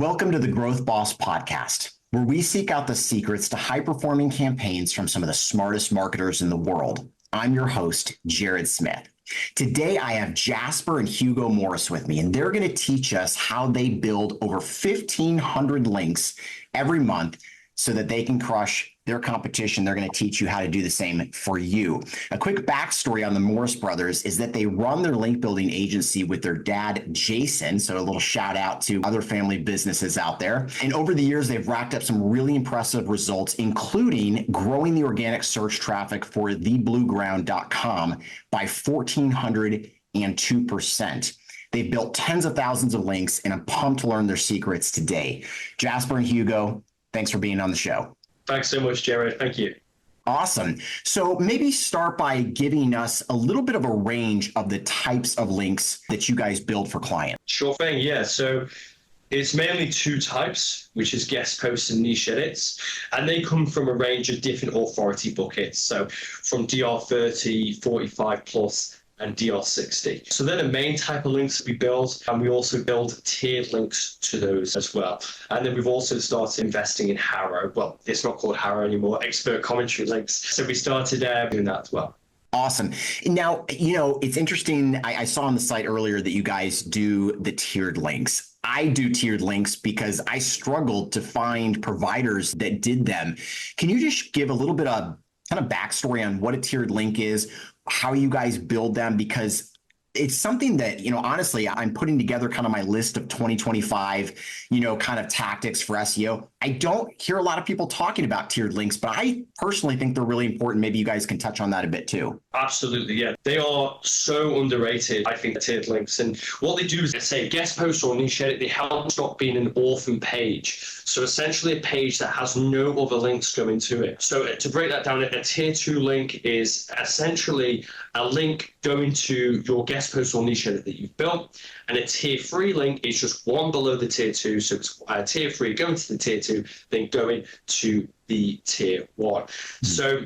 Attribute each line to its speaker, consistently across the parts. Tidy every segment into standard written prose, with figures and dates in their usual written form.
Speaker 1: Welcome to the Growth Boss Podcast, where we seek out the secrets to high-performing campaigns from some of the smartest marketers in the world. I'm your host, Jared Smith. Today, I have Jasper and Hugo Morris with me, and they're going to teach us how they build over 1,500 links every month so that they can crush their competition. They're going to teach you how to do the same for you. A quick backstory on the Morris brothers is that they run their link building agency with their dad, Jason. So a little shout out to other family businesses out there. And over the years, they've racked up some really impressive results, including growing the organic search traffic for theblueground.com by 1,402%. They've built tens of thousands of links, and I'm pumped to learn their secrets today. Jasper and Hugo, thanks for being on the show.
Speaker 2: Thanks so much, Jared. Thank you.
Speaker 1: Awesome. So maybe start by giving us a little bit of a range of the types of links that you guys build for clients.
Speaker 2: Sure thing. Yeah. So it's mainly two types, which is guest posts and niche edits. And they come from a range of different authority buckets. So from DR30, 45 plus, and DR60. So they're the main type of links that we build, and we also build tiered links to those as well. And then we've also started investing in Harrow. Well, it's not called Harrow anymore, expert commentary links. So we started doing that as well.
Speaker 1: Awesome. Now, it's interesting. I saw on the site earlier that you guys do the tiered links. I do tiered links because I struggled to find providers that did them. Can you just give a little bit of kind of backstory on what a tiered link is, how you guys build them? Because it's something that, honestly, I'm putting together kind of my list of 2025, kind of tactics for SEO. I don't hear a lot of people talking about tiered links, but I personally think they're really important. Maybe you guys can touch on that a bit too.
Speaker 2: Absolutely, yeah. They are so underrated, I think, tiered links. And what they do is, let's say, guest post or niche edit, they help stop being an orphan page. So essentially a page that has no other links going to it. So to break that down, a tier 2 link is essentially a link going to your guest post or niche edit that you've built. And a tier 3 link is just one below the tier 2. So it's tier 3 going to the tier 2, then going to the tier 1. Mm-hmm. So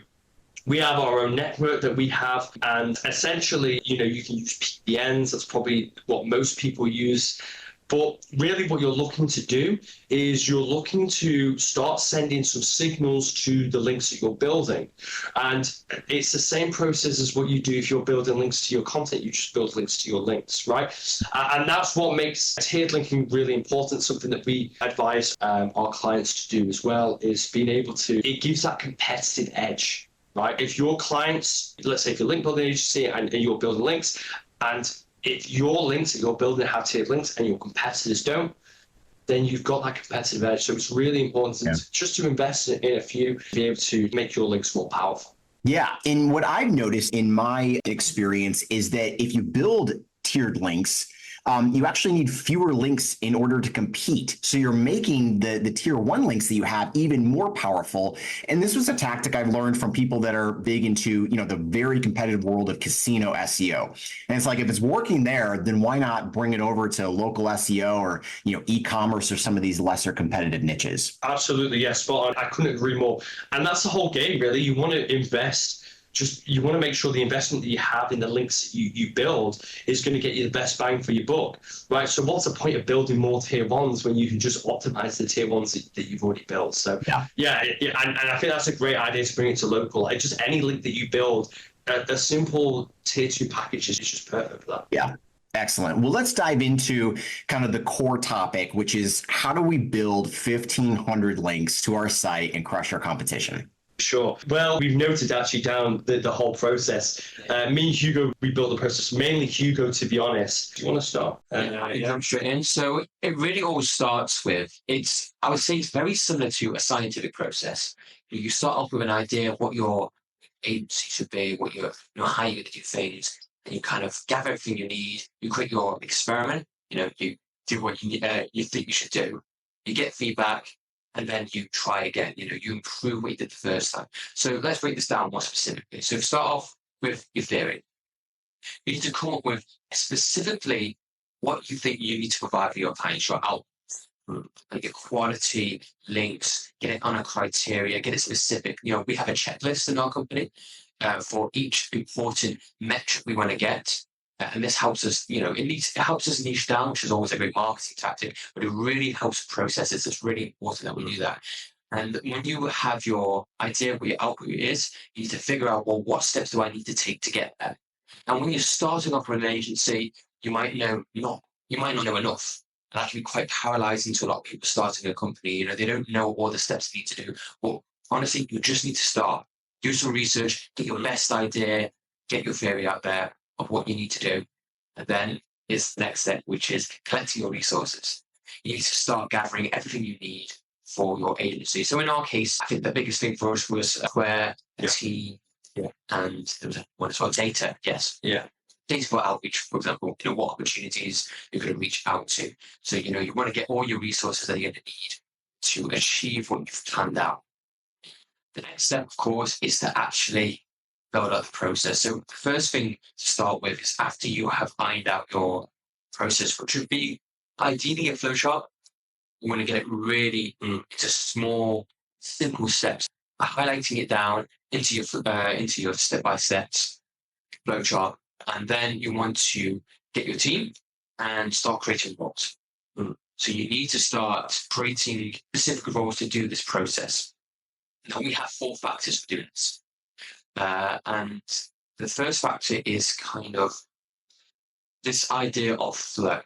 Speaker 2: we have our own network that we have, and essentially, you can use PBNs. That's probably what most people use. But really what you're looking to do is you're looking to start sending some signals to the links that you're building. And it's the same process as what you do if you're building links to your content. You just build links to your links, right? And that's what makes tiered linking really important. Something that we advise our clients to do as well is being able to, it gives that competitive edge, right? If your clients, let's say if you're a link building agency and you're building links, and if your links that you're building have tiered links and your competitors don't, then you've got that competitive edge. So it's really important just to invest in a few to be able to make your links more powerful.
Speaker 1: Yeah. And what I've noticed in my experience is that if you build tiered links, you actually need fewer links in order to compete. So you're making the tier 1 links that you have even more powerful. And this was a tactic I've learned from people that are big into, the very competitive world of casino SEO. And it's like, if it's working there, then why not bring it over to local SEO or, e-commerce or some of these lesser competitive niches?
Speaker 2: Absolutely. Yes. Spot on. I couldn't agree more. And that's the whole game, really. You want to invest. You want to make sure the investment that you have in the links that you build is going to get you the best bang for your buck, right? So what's the point of building more tier 1s when you can just optimize the tier 1s that you've already built? So yeah. And I think that's a great idea to bring it to local. Like just any link that you build, a simple tier 2 package is just perfect for that.
Speaker 1: Yeah. Excellent. Well, let's dive into kind of the core topic, which is how do we build 1,500 links to our site and crush our competition?
Speaker 2: Sure. Well, we've noted actually down the whole process. Me and Hugo, we built the process, mainly Hugo, to be honest. Do you want to start?
Speaker 3: I'm sure. And so it really all starts with, I would say it's very similar to a scientific process. You start off with an idea of what your agency should be, what how you're going to do things, and you kind of gather everything you need. You create your experiment, you do what you think you should do. You get feedback, and then you try again. You improve what you did the first time. So let's break this down more specifically. So start off with your theory. You need to come up with specifically what you think you need to provide for your clients, your output, like your quality links, get it on a criteria, get it specific. We have a checklist in our company for each important metric we want to get. And this helps us, it helps us niche down, which is always a great marketing tactic, but it really helps processes. It's really important that we do that. And when you have your idea of what your output is, you need to figure out, well, what steps do I need to take to get there? And when you're starting off with an agency, you might not know enough. And that can be quite paralyzing to a lot of people starting a company. They don't know all the steps they need to do. Well, honestly, you just need to start. Do some research, get your best idea, get your theory out there of what you need to do. And then is the next step, which is collecting your resources. You need to start gathering everything you need for your agency. So in our case, I think the biggest thing for us was a team, and there was one as well, data. Yes.
Speaker 2: Yeah.
Speaker 3: Data for outreach, for example, what opportunities you're going to reach out to. So, you want to get all your resources that you're going to need to achieve what you've planned out. The next step, of course, is to actually build out the process. So the first thing to start with is after you have ironed out your process, which would be ideally a flowchart, you want to get it really into small, simple steps, highlighting it down into your step-by-step flowchart. And then you want to get your team and start creating roles. So you need to start creating specific roles to do this process. Now we have 4 factors for doing this. And the first factor is kind of this idea of flow.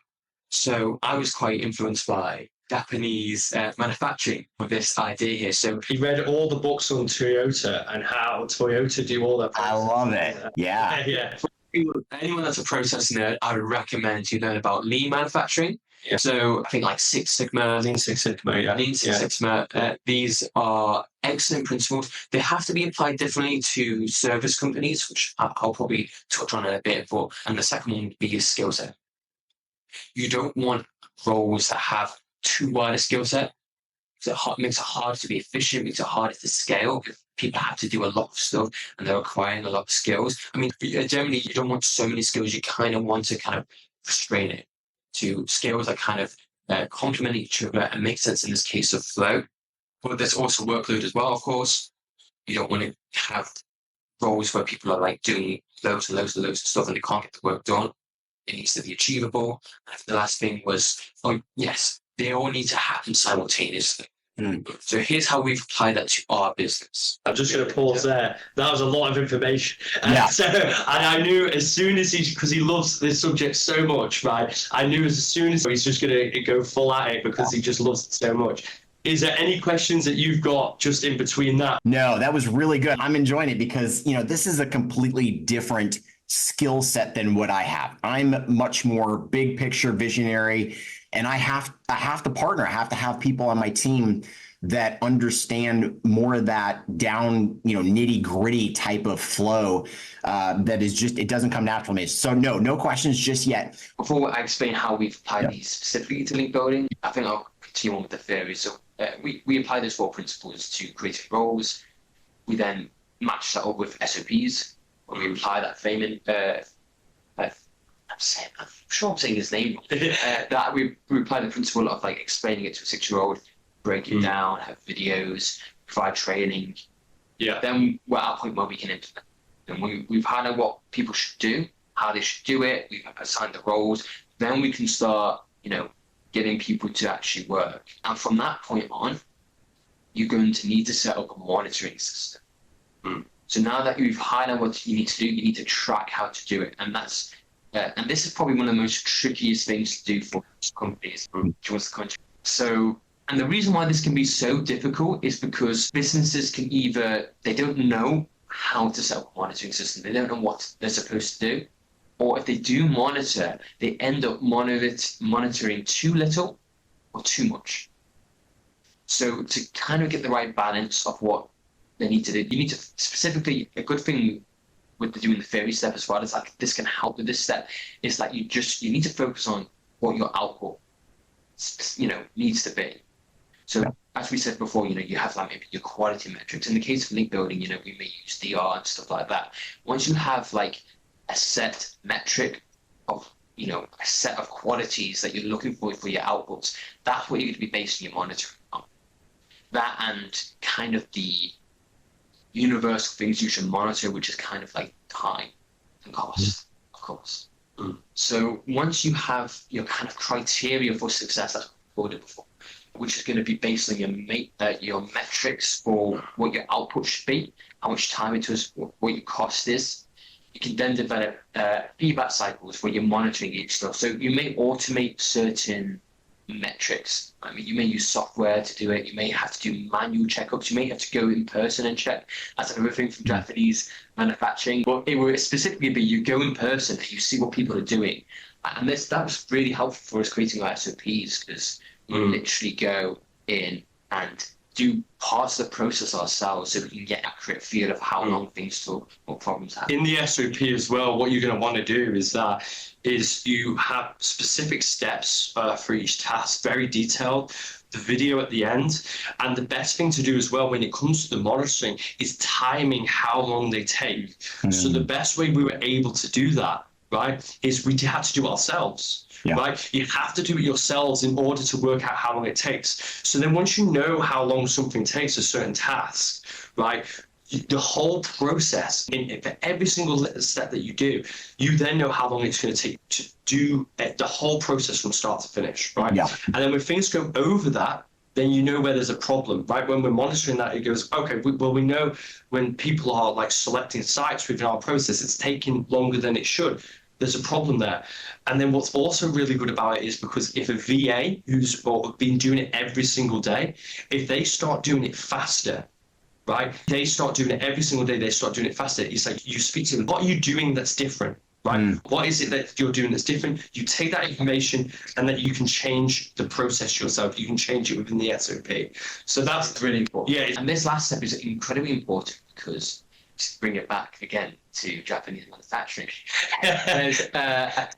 Speaker 3: So I was quite influenced by Japanese manufacturing with this idea here. So
Speaker 2: he read all the books on Toyota and how Toyota do all their
Speaker 1: I love it. Yeah.
Speaker 2: Yeah.
Speaker 3: Anyone that's a process nerd, I would recommend you learn about lean manufacturing. Yeah. So I think like Six Sigma,
Speaker 2: Lean Six Sigma, yeah.
Speaker 3: Lean Six Sigma. These are excellent principles. They have to be applied differently to service companies, which I'll probably touch on in a bit. And the second one would be your skill set. You don't want roles that have too wide a skill set. It makes it hard to be efficient, makes it harder to scale. People have to do a lot of stuff and they're acquiring a lot of skills. I mean, generally, you don't want so many skills. You kind of want to kind of restrain it to skills that kind of complement each other and make sense in this case of flow. But there's also workload as well, of course. You don't want to have roles where people are like doing loads and loads and loads of stuff and they can't get the work done. It needs to be achievable. And the last thing was, yes, they all need to happen simultaneously. So here's how we've applied that to our business.
Speaker 2: I'm just going to pause there. That was a lot of information.
Speaker 1: Yeah.
Speaker 2: And I knew as soon as because he loves this subject so much, right? I knew as soon as he's just going to go full at it because he just loves it so much. Is there any questions that you've got just in between that?
Speaker 1: No, that was really good. I'm enjoying it because, this is a completely different skill set than what I have. I'm much more big picture visionary, and I have to partner. I have to have people on my team that understand more of that down, nitty gritty type of flow that is just, it doesn't come natural to me. So no questions just yet.
Speaker 3: Before I explain how we've applied these specifically to link building, I think I'll continue on with the theory. So we apply those 4 principles to creating roles. We then match that up with SOPs. When we apply that framing, I'm sure I'm saying his name wrong. That we apply the principle of like explaining it to a 6-year-old, break it down, have videos, provide training.
Speaker 2: Yeah.
Speaker 3: Then we're at a point where we can implement. And we've highlighted what people should do, how they should do it. We've assigned the roles. Then we can start, getting people to actually work. And from that point on, you're going to need to set up a monitoring system. So now that you've highlighted what you need to do, you need to track how to do it. And that's and this is probably one of the most trickiest things to do for companies towards the country. So, and the reason why this can be so difficult is because businesses can they don't know how to set up a monitoring system. They don't know what they're supposed to do. Or if they do monitor, they end up monitoring too little or too much. So to kind of get the right balance of what they need to do, you need to specifically, a good thing with doing the theory step as well, is like this can help with this step, is that you need to focus on what your output, needs to be. So as we said before, you have like maybe your quality metrics. In the case of link building, we may use DR and stuff like that. Once you have like a set metric of, a set of qualities that you're looking for your outputs, that's what you're going to be basing your monitoring on. That and kind of the universal things you should monitor, which is kind of like time and cost, of course. So once you have your kind of criteria for success that's recorded before, which is going to be based on your metrics for what your output should be, how much time it is, what your cost is, you can then develop feedback cycles where you're monitoring each stuff. So you may automate certain metrics. I mean, you may use software to do it. You may have to do manual checkups. You may have to go in person and check. That's another thing from Japanese manufacturing. But it will specifically be you go in person and you see what people are doing. And that was really helpful for us creating our SOPs, because we literally go in and do parts of the process ourselves so we can get an accurate feel of how long things took, what problems happen.
Speaker 2: In the SOP as well, what you're going to want to do is you have specific steps for each task, very detailed, the video at the end. And the best thing to do as well when it comes to the monitoring is timing how long they take. So the best way we were able to do that, right, is we had to do it ourselves. Yeah. Right? You have to do it yourselves in order to work out how long it takes. So then once you know how long something takes, a certain task, right, the whole process, for every single step that you do, you then know how long it's going to take to do the whole process from start to finish, right? Yeah. And then when things go over that, then you know where there's a problem, right? When we're monitoring that, it goes, okay, we know when people are like selecting sites within our process, it's taking longer than it should. There's a problem there. And then what's also really good about it is because if a VA who's been doing it every single day, if they start doing it faster, right? They start doing it every single day, they start doing it faster. It's like you speak to them, what are you doing that's different, right? What is it that you're doing that's different? You take that information and then you can change the process yourself. You can change it within the SOP. So that's really important. Yeah.
Speaker 3: And this last step is incredibly important because, to bring it back again to Japanese manufacturing,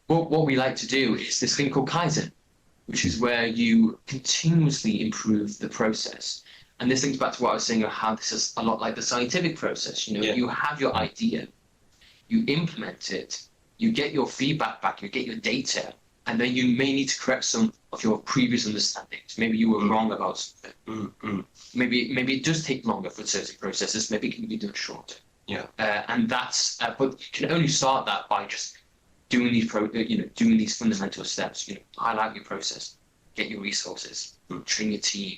Speaker 3: what we like to do is this thing called Kaizen, which is where you continuously improve the process. And this links back to what I was saying about how this is a lot like the scientific process. You know, you have your idea, you implement it, you get your feedback back, you get your data, and then you may need to correct some of your previous understandings. Maybe you were wrong about something. Maybe it does take longer for certain processes. Maybe it can be done shorter.
Speaker 2: Yeah.
Speaker 3: And that's, but you can only start that by just doing these doing these fundamental steps. You know, highlight your process, get your resources, train your team,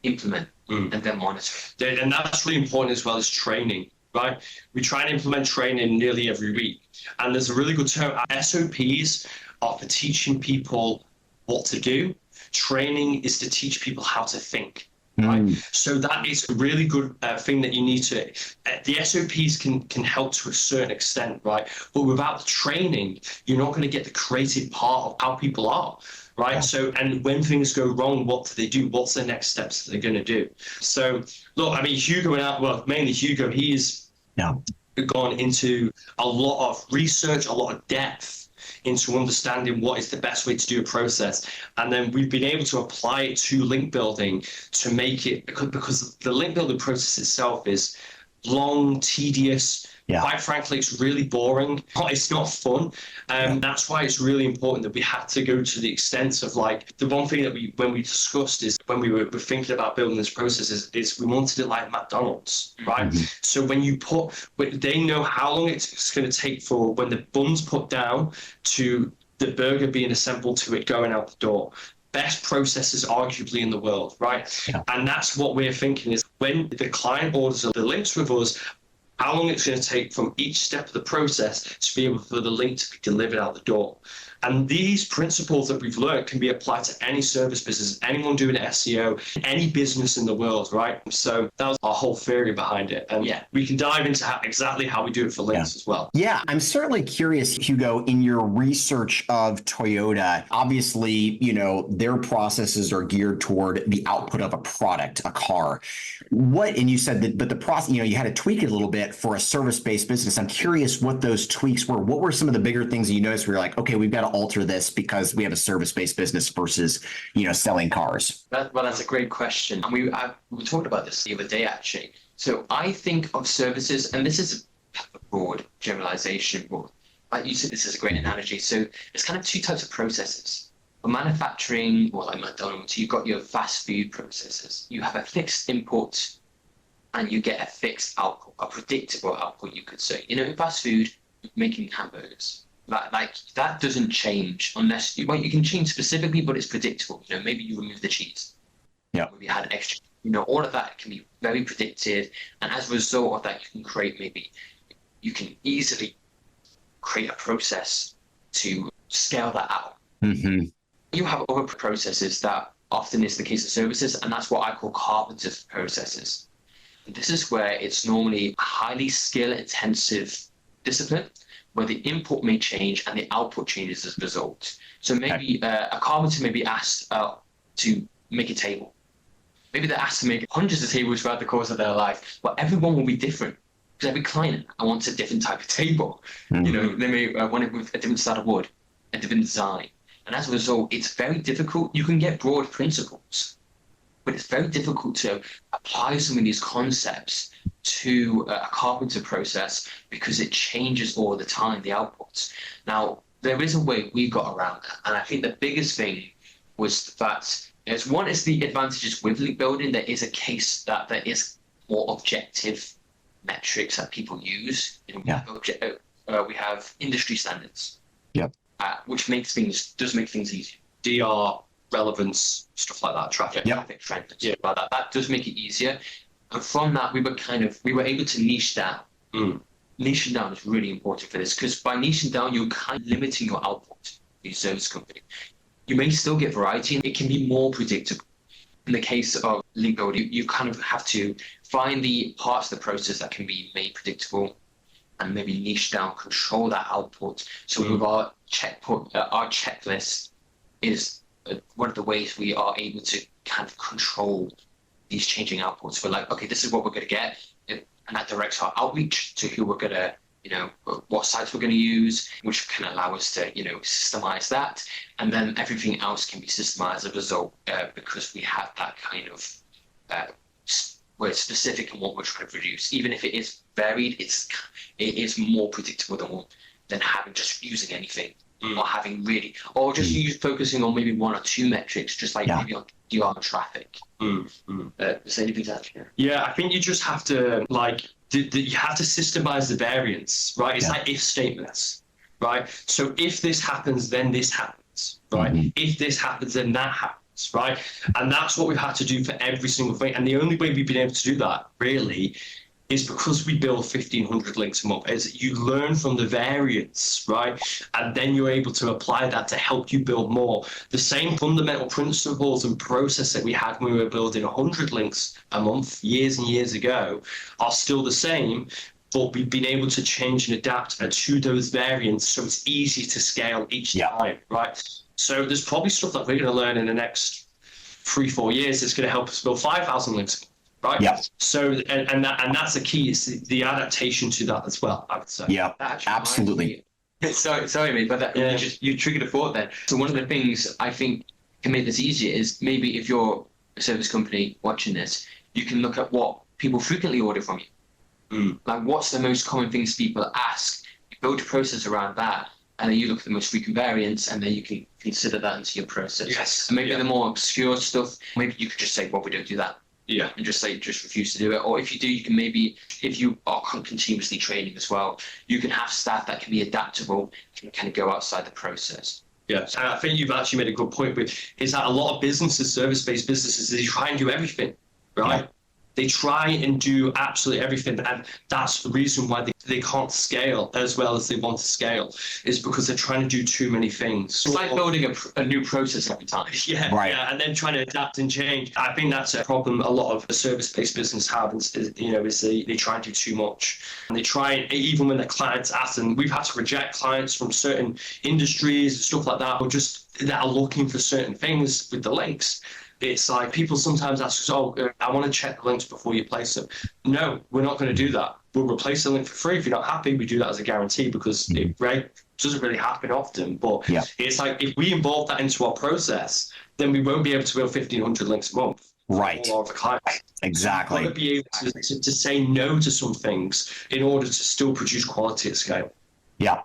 Speaker 3: implement, and then monitor.
Speaker 2: And that's really important as well as training, right? We try and implement training nearly every week. And there's a really good term. SOPs are for teaching people what to do. Training is to teach people how to think. Right. So that is a really good thing that you need to. The SOPs can help to a certain extent, right? But without the training, you're not going to get the creative part of how people are, right? Yeah. So, and when things go wrong, what do they do? What's the next steps that they're going to do? So, look, I mean, mainly Hugo, he's gone into a lot of research, a lot of depth into understanding what is the best way to do a process. And then we've been able to apply it to link building to make it, because the link building process itself is long, tedious. Yeah. Quite frankly, it's really boring. It's not fun. That's why it's really important that we had to go to the extent of, like, the one thing that when we discussed is when we were thinking about building this process is we wanted it like McDonald's, right? So when they know how long it's going to take for when the bun's put down to the burger being assembled to it going out the door. Best processes arguably in the world, right? Yeah. And that's what we're thinking is when the client orders the links with us, how long it's going to take from each step of the process to be able for the link to be delivered out the door. And these principles that we've learned can be applied to any service business, anyone doing SEO, any business in the world, right? So that was our whole theory behind it. And we can dive into exactly how we do it for links as well.
Speaker 1: Yeah, I'm certainly curious, Hugo, in your research of Toyota, obviously, you know, their processes are geared toward the output of a product, a car. And you said that, but the process, you know, you had to tweak it a little bit for a service-based business. I'm curious what those tweaks were. What were some of the bigger things that you noticed where you're like, okay, we've got to alter this because we have a service-based business versus, you know, selling cars?
Speaker 3: That's a great question. And we talked about this the other day, actually. So I think of services, and this is a broad generalization, but like you said, this is a great analogy. So there's kind of two types of processes. For manufacturing, or like McDonald's, you've got your fast food processes. You have a fixed input and you get a fixed output, a predictable output, you could say. You know, in fast food, making hamburgers. That doesn't change unless you can change specifically, but it's predictable. Maybe you remove the cheese.
Speaker 1: Yeah.
Speaker 3: Maybe you had extra. All of that can be very predicted, and as a result of that, you can easily create a process to scale that out.
Speaker 1: Mm-hmm.
Speaker 3: You have other processes that often is the case of services, and that's what I call carpenter's processes. And this is where it's normally a highly skill-intensive discipline, where the input may change and the output changes as a result. So maybe a carpenter may be asked to make a table. Maybe they're asked to make hundreds of tables throughout the course of their life, but everyone will be different. Because every client wants a different type of table.
Speaker 1: Mm-hmm.
Speaker 3: They may want it with a different style of wood, a different design. And as a result, it's very difficult. You can get broad principles, but it's very difficult to apply some of these concepts to a carpenter process because it changes all the time, the outputs. Now, there is a way we got around that. And I think the biggest thing was that one is the advantages with link building. There is a case that there is more objective metrics that people use. We have industry standards.
Speaker 1: Yep.
Speaker 3: Which does make things easier.
Speaker 2: DR, relevance, stuff like that, traffic.
Speaker 3: Traffic trend, stuff like that. That does make it easier. And from that, we were able to niche down. Niching down is really important for this, because by niching down, you're kind of limiting your output to your service company. You may still get variety, and it can be more predictable. In the case of link building, you kind of have to find the parts of the process that can be made predictable, and maybe niche down, control that output. So with our checklist is one of the ways we are able to kind of control these changing outputs. We're like, okay, this is what we're going to get, and that directs our outreach to who we're going to, what sites we're going to use, which can allow us to, systemize that. And then everything else can be systemized as a result, because we have that kind of, where it's specific in what we're trying to produce. Even if it is varied, it is more predictable than having just using anything, or just focusing on maybe one or two metrics, just like maybe on DR traffic. Is there anything to add here?
Speaker 2: Yeah, I think you just have to you have to systemize the variance, right? It's like if statements, right? So if this happens, then this happens, right? Mm-hmm. If this happens, then that happens, right? And that's what we've had to do for every single thing. And the only way we've been able to do that, really, is because we build 1,500 links a month. Is you learn from the variance, right? And then you're able to apply that to help you build more. The same fundamental principles and process that we had when we were building 100 links a month years and years ago are still the same, but we've been able to change and adapt to those variants so it's easy to scale each time, right? So there's probably stuff that we're going to learn in the next 3-4 years that's going to help us build 5,000 links. Right.
Speaker 1: Yeah.
Speaker 2: So and that's the key, is the adaptation to that as well, I would say.
Speaker 1: Yeah. Absolutely.
Speaker 3: Sorry, mate, but you triggered a thought there. So one of the things I think can make this easier is maybe if you're a service company watching this, you can look at what people frequently order from you. Like, what's the most common things people ask? You build a process around that, and then you look at the most frequent variants, and then you can consider that into your process.
Speaker 2: Yes.
Speaker 3: And maybe the more obscure stuff, maybe you could just say, well, we don't do that.
Speaker 2: Yeah.
Speaker 3: And just refuse to do it. Or if you do, you can maybe, if you are continuously training as well, you can have staff that can be adaptable and kind of go outside the process.
Speaker 2: Yes. And I think you've actually made a good point with, is that a lot of businesses, service-based businesses, they try and do everything, right? Yeah. They try and do absolutely everything, and that's the reason why they can't scale as well as they want to scale, is because they're trying to do too many things.
Speaker 3: It's like building a new process every time.
Speaker 2: Yeah, right. Yeah, and then trying to adapt and change. I think that's a problem a lot of service-based business have, is they try and do too much. And they try, even when the clients ask them, we've had to reject clients from certain industries and stuff like that, or just that are looking for certain things with the links. It's like people sometimes ask us, I want to check the links before you place them. No, we're not going to do that. We'll replace the link for free. If you're not happy, we do that as a guarantee, because it doesn't really happen often. But it's like, if we involve that into our process, then we won't be able to build 1,500 links a month.
Speaker 1: Right.
Speaker 2: All of the clients.
Speaker 1: Exactly.
Speaker 2: We've got to be able to say no to some things in order to still produce quality at scale.
Speaker 1: Yeah.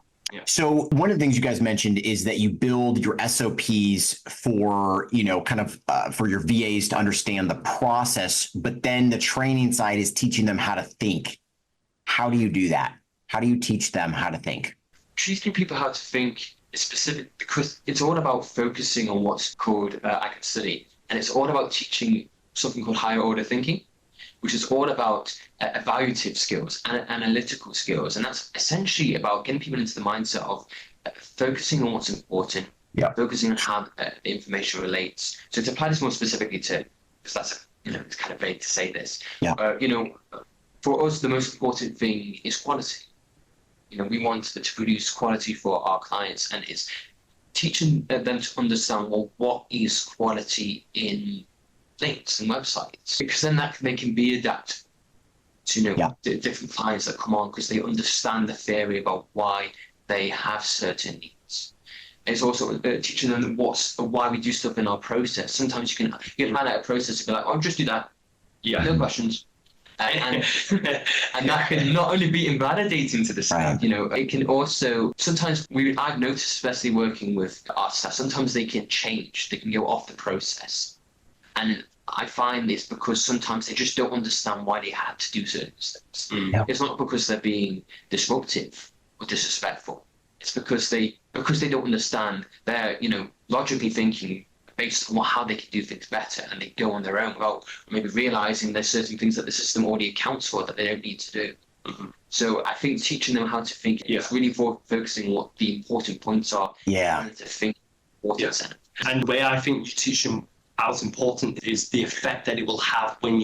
Speaker 1: So one of the things you guys mentioned is that you build your SOPs for, for your VAs to understand the process, but then the training side is teaching them how to think. How do you do that? How do you teach them how to think?
Speaker 3: teaching people how to think is specific because it's all about focusing on what's called I can study, and it's all about teaching something called higher order thinking, which is all about evaluative skills and analytical skills, and that's essentially about getting people into the mindset of focusing on what's important, focusing on how the information relates. So to apply this more specifically to, because that's it's kind of vague to say this. For us, the most important thing is quality. We want to produce quality for our clients, and it's teaching them to understand, well, what is quality in links and websites, because then they can be adapted to different clients that come on, because they understand the theory about why they have certain needs. It's also teaching them why we do stuff in our process. Sometimes you can highlight a process and be like, "Oh, just do that, no questions." And that can not only be invalidating to the staff, it can also sometimes I've noticed, especially working with our staff, sometimes they can go off the process, and I find it's because sometimes they just don't understand why they had to do certain steps. It's not because they're being disruptive or disrespectful. It's because they don't understand. They're logically thinking based on how they can do things better, and they go on their own. Well, maybe realizing there's certain things that the system already accounts for that they don't need to do. So I think teaching them how to think is really focusing on what the important points are. And to think important.
Speaker 2: And the way I think you teach them as important is the effect that it will have when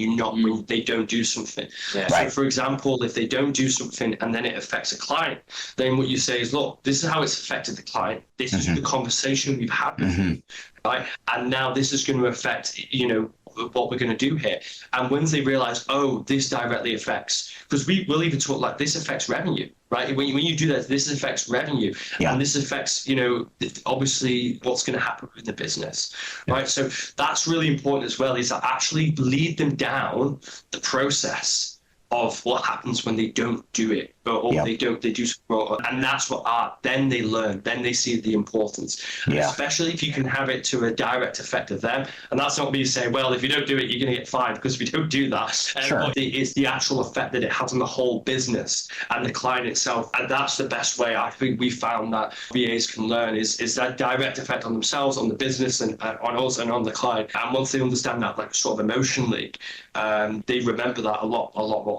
Speaker 2: they don't do something. So for example, if they don't do something and then it affects a client, then what you say is, look, this is how it's affected the client. This is the conversation we've had with them, right? And now this is going to affect, what we're going to do here. And once they realize, oh, this directly affects, because we'll even talk like this affects revenue, right? When you do that, this affects revenue, and this affects, obviously what's going to happen with the business, right? So that's really important as well, is to actually lead them down the process of what happens when they don't do it, or they do something, and that's then they learn, then they see the importance, and especially if you can have it to a direct effect of them. And that's not me saying, well, if you don't do it, you're going to get fined, because we don't do that. But it's the actual effect that it has on the whole business and the client itself, and that's the best way I think we found that VAs can learn is that direct effect on themselves, on the business, and on us and on the client. And once they understand that, like sort of emotionally, they remember that a lot more.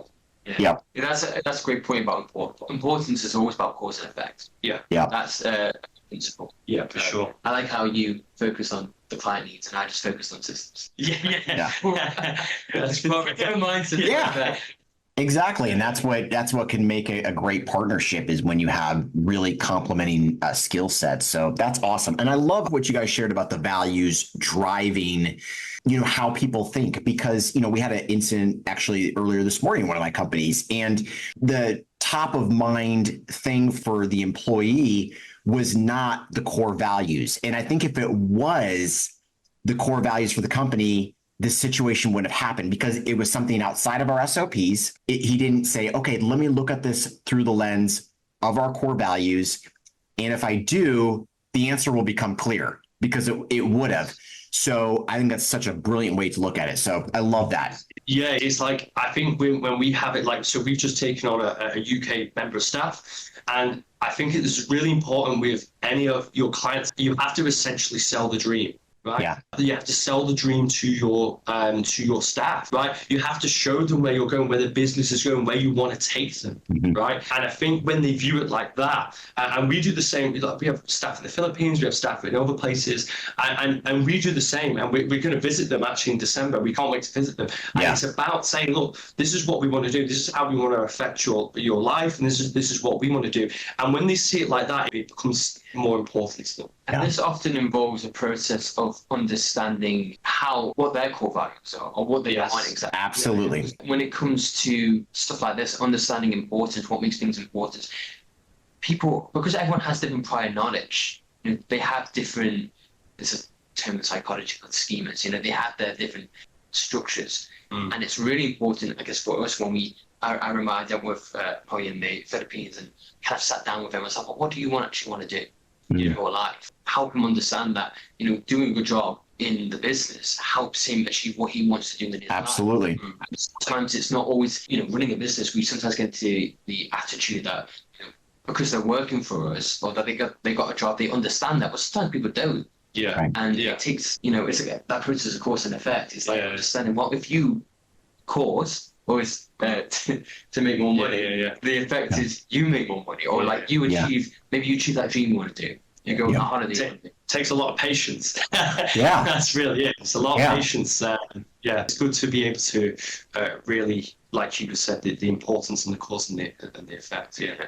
Speaker 3: That's a great point about importance is always about cause and effect. That's principle.
Speaker 2: For sure.
Speaker 3: I like how you focus on the client needs, and I just focus on systems. That's perfect.
Speaker 1: Exactly, and that's what can make a great partnership, is when you have really complementing skill sets. So that's awesome, and I love what you guys shared about the values driving, how people think, because we had an incident actually earlier this morning in one of my companies, and the top of mind thing for the employee was not the core values, and I think if it was the core values for the company, this situation wouldn't have happened, because it was something outside of our SOPs. He didn't say, okay, let me look at this through the lens of our core values. And if I do, the answer will become clear, because it would have. So I think that's such a brilliant way to look at it. So I love that.
Speaker 2: Yeah, it's like, I think when we have it, like, so we've just taken on a UK member of staff, and I think it is really important with any of your clients, you have to essentially sell the dream. Right? You have to sell the dream to your staff, right? You have to show them where you're going, where the business is going, where you want to take them, right? And I think when they view it like that, and we do the same, we have staff in the Philippines, we have staff in other places, and we do the same, and we're going to visit them actually in December. We can't wait to visit them. And it's about saying, look, this is what we want to do. This is how we want to affect your life, and this is what we want to do. And when they see it like that, it becomes more important to them.
Speaker 3: And this often involves a process of understanding what their core values are, or what they want exactly.
Speaker 1: Absolutely.
Speaker 3: When it comes to stuff like this, understanding importance, what makes things important, people, because everyone has different prior knowledge, they have different, there's a term in psychology called schemas, they have their different structures. And it's really important, I guess, for us when I remember I dealt with probably in the Philippines, and kind of sat down with them and said, what do you actually want to do in your life? Help him understand that, doing a good job in the business helps him achieve what he wants to do in his
Speaker 1: Absolutely.
Speaker 3: life. Sometimes it's not always, running a business, we sometimes get into the attitude that, because they're working for us or that they got a job, they understand that, but sometimes people don't.
Speaker 2: Yeah.
Speaker 1: Right.
Speaker 3: And
Speaker 2: Yeah.
Speaker 3: it takes, it's that process of cause and effect. It's like
Speaker 2: Yeah.
Speaker 3: understanding what if you cause or is to make more money.
Speaker 2: Yeah.
Speaker 3: The effect is you make more money, or like you
Speaker 1: Yeah.
Speaker 3: achieve maybe you achieve that dream you want to do. You go on a holiday.
Speaker 2: Takes a lot of patience.
Speaker 1: Yeah.
Speaker 2: That's really it. It's a lot
Speaker 1: Yeah.
Speaker 2: of patience. Yeah, it's good to be able to really, like you said, the importance and the cause and the effect. Yeah.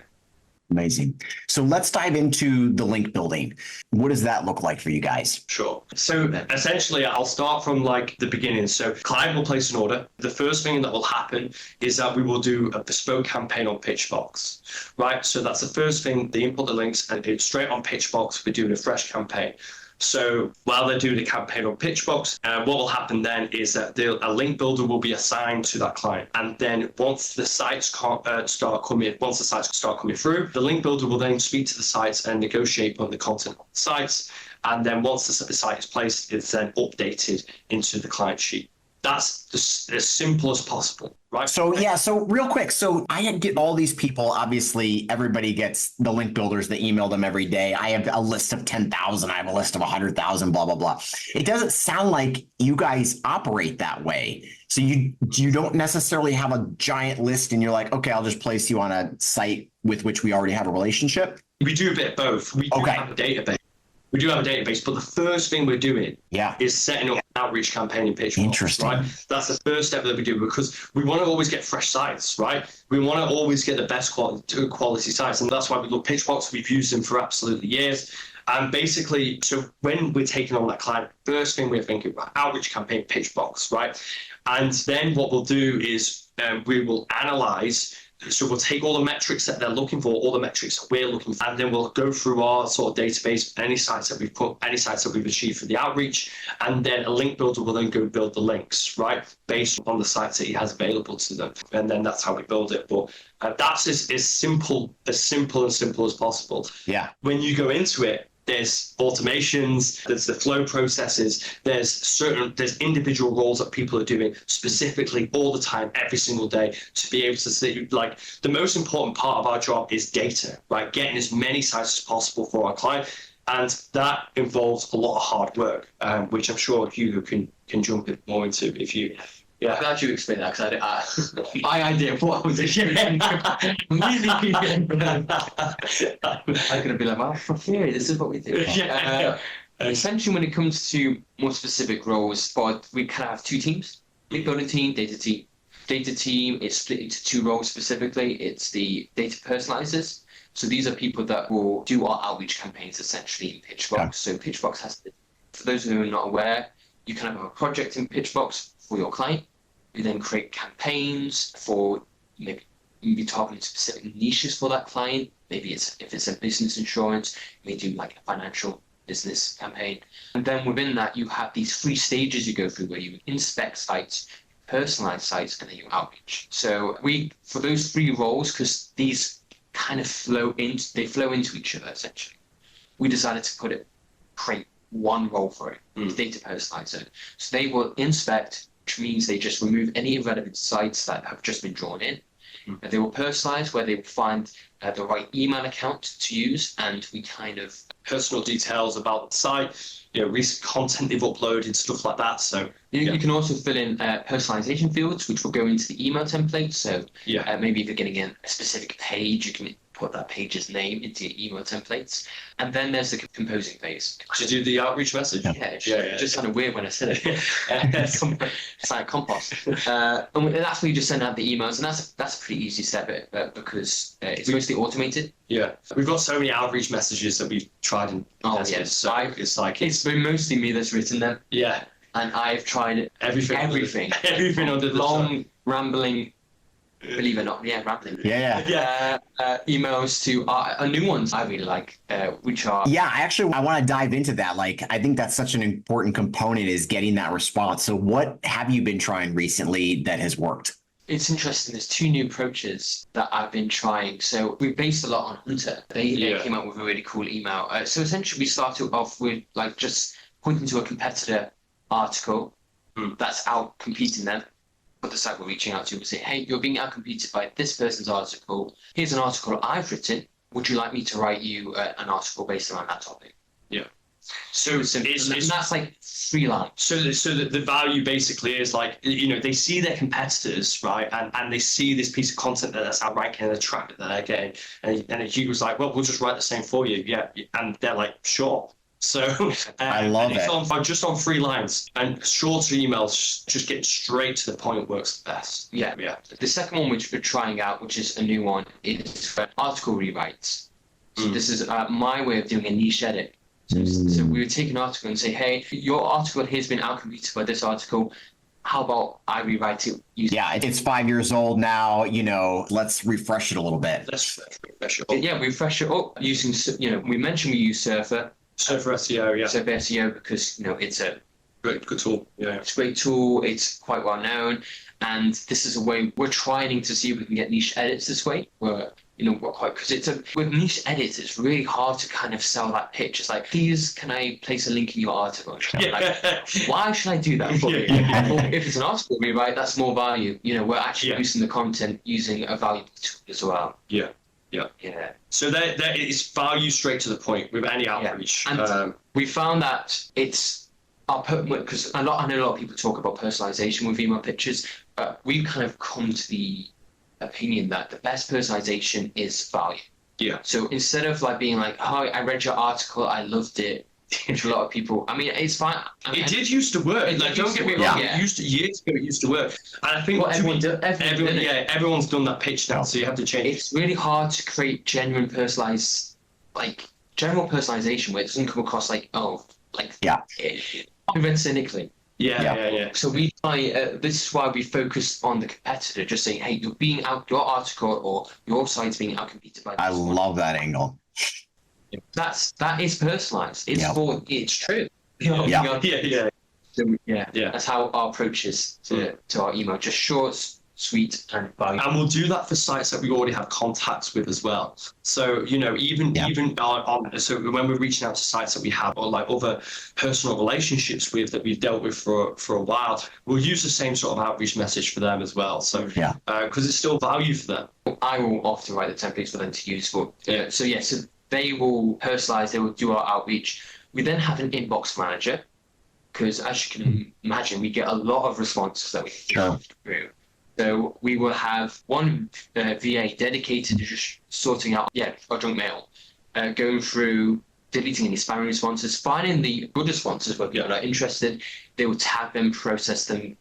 Speaker 1: Amazing. So let's dive into the link building. What does that look like for you guys?
Speaker 2: Sure. So essentially, I'll start from like the beginning. So client will place an order. The first thing that will happen is that we will do a bespoke campaign on Pitchbox, right? So that's the first thing. They input the links and it's straight on Pitchbox. We're doing a fresh campaign. So while they're doing the campaign on Pitchbox, what will happen then is that a link builder will be assigned to that client. And then once the sites start coming through, the link builder will then speak to the sites and negotiate on the content of the sites. And then once the site is placed, it's then updated into the client sheet. That's as simple as possible, right?
Speaker 1: So real quick. So I get all these people, obviously everybody gets the link builders, they email them every day. I have a list of 10,000. I have a list of 100,000, blah, blah, blah. It doesn't sound like you guys operate that way. So you don't necessarily have a giant list and you're like, okay, I'll just place you on a site with which we already have a relationship.
Speaker 2: We do a bit of both. We do have a database. We do have a database, but the first thing we're doing is setting up an outreach campaign in Pitchbox.
Speaker 1: Interesting.
Speaker 2: Right? That's the first step that we do because we want to always get fresh sites, right? We want to always get the best quality sites, and that's why we love Pitchbox. We've used them for absolutely years. And basically, so when we're taking on that client, first thing we're thinking about outreach campaign, Pitchbox, right? And then what we'll do is we will analyze. So we'll take all the metrics that they're looking for, all the metrics that we're looking for, and then we'll go through our sort of database, any sites that we've achieved for the outreach, and then a link builder will then go build the links, right, based on the sites that he has available to them, and then that's how we build it. But that's as simple as possible.
Speaker 1: Yeah.
Speaker 2: When you go into it, there's automations, there's the flow processes, there's individual roles that people are doing specifically all the time, every single day, to be able to see, like, the most important part of our job is data, right? Getting as many sites as possible for our client. And that involves a lot of hard work, which I'm sure Hugo can jump in more into if you. Yeah,
Speaker 3: I'm glad you explained that because my idea of what I was doing. I'm going to be like, well, from here, this is what we do. Essentially, when it comes to more specific roles, but we kind of have two teams: link building team, data team. Data team is split into two roles specifically. It's the data personalizers. So these are people that will do our outreach campaigns essentially in Pitchbox. Okay. So Pitchbox has, for those who are not aware, you can have a project in Pitchbox for your client. You then create campaigns for maybe targeting specific niches for that client. Maybe if it's a business insurance, you may do like a financial business campaign. And then within that, you have these 3 stages you go through where you inspect sites, personalize sites, and then you outreach. So for those 3 roles, because these kind of flow into each other essentially, we decided to create one role for it, data personalizer. So they will inspect, which means they just remove any irrelevant sites that have just been drawn in. They will personalize, where they will find the right email account to use, and we kind of
Speaker 2: personal details about the site, recent content they've uploaded, stuff like that. So
Speaker 3: you can also fill in personalization fields, which will go into the email template. So maybe if you're getting in a specific page, you can put that page's name into your email templates. And then there's the composing phase.
Speaker 2: To do the outreach message?
Speaker 3: Yeah, just kind of weird when I said it. It's like compost. And that's where you just send out the emails, and that's a pretty easy step because it's mostly automated.
Speaker 2: Yeah, we've got so many outreach messages that we've tried and tested. So it's
Speaker 3: been mostly me that's written them.
Speaker 2: Yeah,
Speaker 3: and I've tried everything
Speaker 2: under the
Speaker 3: long rambling. Believe it or not, rambling. Emails to new ones I really like, which are.
Speaker 1: I want to dive into that. Like, I think that's such an important component is getting that response. So what have you been trying recently that has worked?
Speaker 3: It's interesting. There's 2 new approaches that I've been trying. So we based a lot on Hunter. They came up with a really cool email. So essentially we started off with like just pointing to a competitor article that's out competing them. But the site we're reaching out to will say, hey, you're being outcompeted by this person's article. Here's an article I've written. would you like me to write you an article based around that topic?
Speaker 2: Yeah.
Speaker 3: So simple. And that's like 3 lines.
Speaker 2: So the value basically is like, you know, they see their competitors, right? And they see this piece of content that's outranking and the traffic that they're getting. And Hugo's like, well, we'll just write the same for you. Yeah. And they're like, sure. So
Speaker 1: I love it.
Speaker 2: Just on 3 lines, and shorter emails, just get straight to the point works the best.
Speaker 3: Yeah. The second one, which we're trying out, which is a new one, is for article rewrites. So this is my way of doing a niche edit. So we would take an article and say, hey, your article has been outcompeted by this article. How about I rewrite it?
Speaker 1: Yeah, it's 5 years old now. You know, let's refresh it a little bit.
Speaker 2: Let's refresh it up.
Speaker 3: Yeah, refresh it up using, you know, we mentioned we use Surfer.
Speaker 2: Surfer SEO, yeah.
Speaker 3: Surfer SEO because, you know, it's a
Speaker 2: good tool. Yeah.
Speaker 3: It's a great tool. It's quite well known. And this is a way we're trying to see if we can get niche edits this way. We're quite, because with niche edits, it's really hard to kind of sell that pitch. It's like, please, can I place a link in your article? Like, why should I do that for you? If it's an article rewrite, that's more value. You know, we're actually using the content using a valuable tool as well.
Speaker 2: Yeah. So there is value straight to the point with any outreach.
Speaker 3: And we found that it's because I know a lot of people talk about personalization with email pitches, but we've kind of come to the opinion that the best personalization is value.
Speaker 2: Yeah.
Speaker 3: So instead of like being like, "Hi, I read your article, I loved it," which a lot of people, I mean, it's fine.
Speaker 2: It did used to work. Like, don't get me wrong. It used to, years ago, it used to work. And I think everyone's done that pitch now, so you have to change.
Speaker 3: It's really hard to create general personalization where it doesn't come across like, I read cynically.
Speaker 2: Yeah.
Speaker 3: So we try. This is why we focus on the competitor, just saying, "Hey, your article or your site's being outcompeted by."
Speaker 1: I love that angle.
Speaker 3: That is personalized. It's true.
Speaker 2: Yeah.
Speaker 3: So, that's how our approach is to our email. Just short, sweet, and valuable.
Speaker 2: And we'll do that for sites that we already have contacts with as well. So, you know, even so when we're reaching out to sites that we have or like other personal relationships with that we've dealt with for a while, we'll use the same sort of outreach message for them as well. So because it's still value for them.
Speaker 3: I will often write the templates for them to use for. So they will personalize. They will do our outreach. We then have an inbox manager because, as you can imagine, we get a lot of responses that we can go through. So we will have one VA dedicated to just sorting out, our junk mail, going through, deleting any spam responses, finding the good responses where people are interested. They will tag them, process them,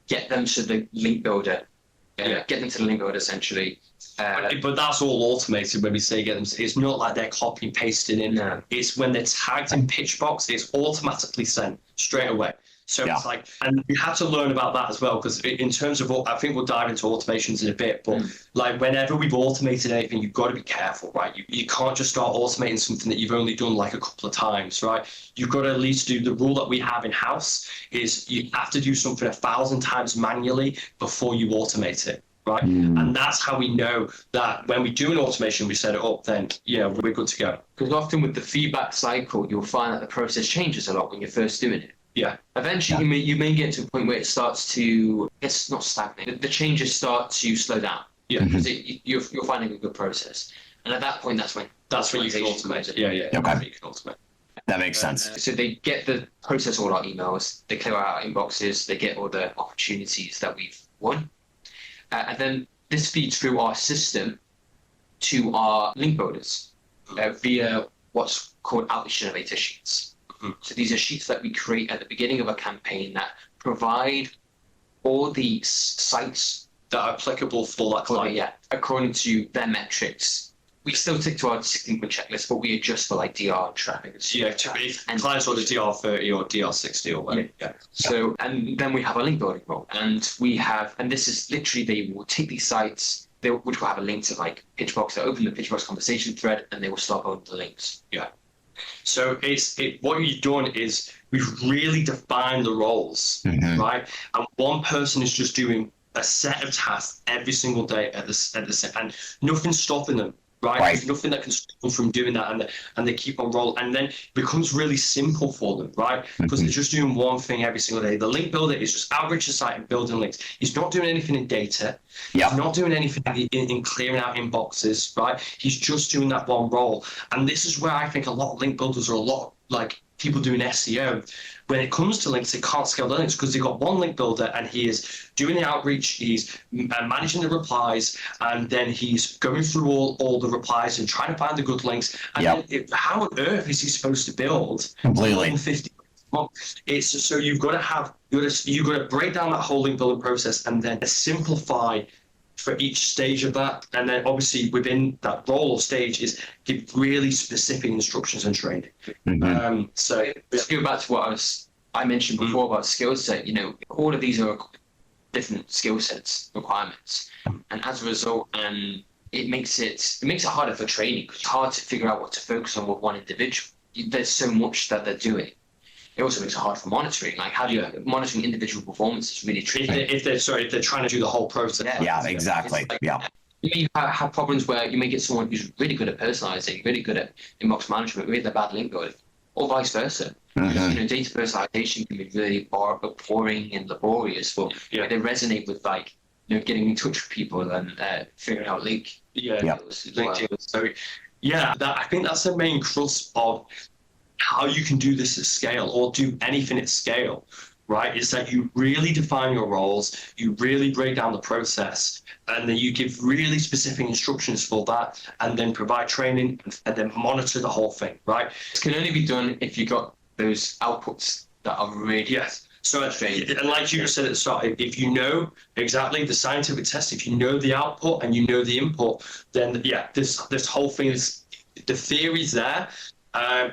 Speaker 3: get them to the link builder, get them to the link builder essentially.
Speaker 2: But that's all automated when we say get them. It's not like they're copy and pasting in.
Speaker 3: No.
Speaker 2: It's when they're tagged in Pitchbox, it's automatically sent straight away. So it's like, and we have to learn about that as well, because in terms of, I think we'll dive into automations in a bit, but like whenever we've automated anything, you've got to be careful, right? You can't just start automating something that you've only done like a couple of times, right? You've got to at least do, the rule that we have in house is you have to do something 1,000 times manually before you automate it. Right. And that's how we know that when we do an automation, we set it up, then, we're good to go.
Speaker 3: Because often with the feedback cycle, you'll find that the process changes a lot when you're first doing it.
Speaker 2: Yeah.
Speaker 3: Eventually, you may get to a point where it starts to, it's not stagnate. The changes start to slow down.
Speaker 2: Yeah.
Speaker 3: Because you're finding a good process. And at that point, that's when
Speaker 2: you can automate it. Yeah.
Speaker 1: Okay.
Speaker 2: You can automate.
Speaker 1: That makes sense.
Speaker 3: So they get the process all our emails, they clear out our inboxes, they get all the opportunities that we've won. And then this feeds through our system to our link builders via what's called outreach generator sheets. So these are sheets that we create at the beginning of a campaign that provide all the sites
Speaker 2: that are applicable for that client.
Speaker 3: According to their metrics. We still stick to our 16-point checklist, but we adjust for like DR and traffic.
Speaker 2: And clients order DR30 or DR60 or whatever. Yeah.
Speaker 3: So, and then we have a link building role, and this is literally, they will take these sites, which will have a link to like Pitchbox. They open the Pitchbox conversation thread, and they will start on the links.
Speaker 2: Yeah. So what you've done is we've really defined the roles, right? And one person is just doing a set of tasks every single day at the same, and nothing's stopping them right?
Speaker 1: Right.
Speaker 2: There's nothing that can stop them from doing that, and they keep on rolling, and then it becomes really simple for them, right? Because they're just doing one thing every single day. The link builder is just outreach the site and building links. He's not doing anything in data.
Speaker 1: Yep.
Speaker 2: He's not doing anything in clearing out inboxes, right? He's just doing that one role. And this is where I think a lot of link builders are a lot like people doing SEO. When it comes to links, they can't scale the links because they've got one link builder and he is doing the outreach, he's managing the replies, and then he's going through all the replies and trying to find the good links. And then how on earth is he supposed to build
Speaker 1: Completely
Speaker 2: 50? It's so you've got to break down that whole link building process and then simplify for each stage of that, and then obviously within that role or stage is give really specific instructions and training.
Speaker 3: So let's go back to what I mentioned before about skill set. You know, all of these are different skill sets requirements, and as a result, it makes it harder for training because it's hard to figure out what to focus on with one individual. There's so much that they're doing. It also makes it hard for monitoring. Like, how do you monitoring individual performance is really tricky.
Speaker 2: If they're trying to do the whole process.
Speaker 1: Yeah, exactly.
Speaker 3: You may have problems where you may get someone who's really good at personalizing, really good at inbox management, really bad link building, or vice versa. Because, you know, data personalization can be really boring and laborious, but they resonate with getting in touch with people and figuring out link.
Speaker 2: So I think that's the main crux of how you can do this at scale or do anything at scale, right? Is that you really define your roles, you really break down the process, and then you give really specific instructions for that, and then provide training and then monitor the whole thing, right?
Speaker 3: It can only be done if you got those outputs that are really
Speaker 2: So, and like you said at the start, if you know exactly the scientific test, if you know the output and you know the input, then this whole thing is, the theory's there.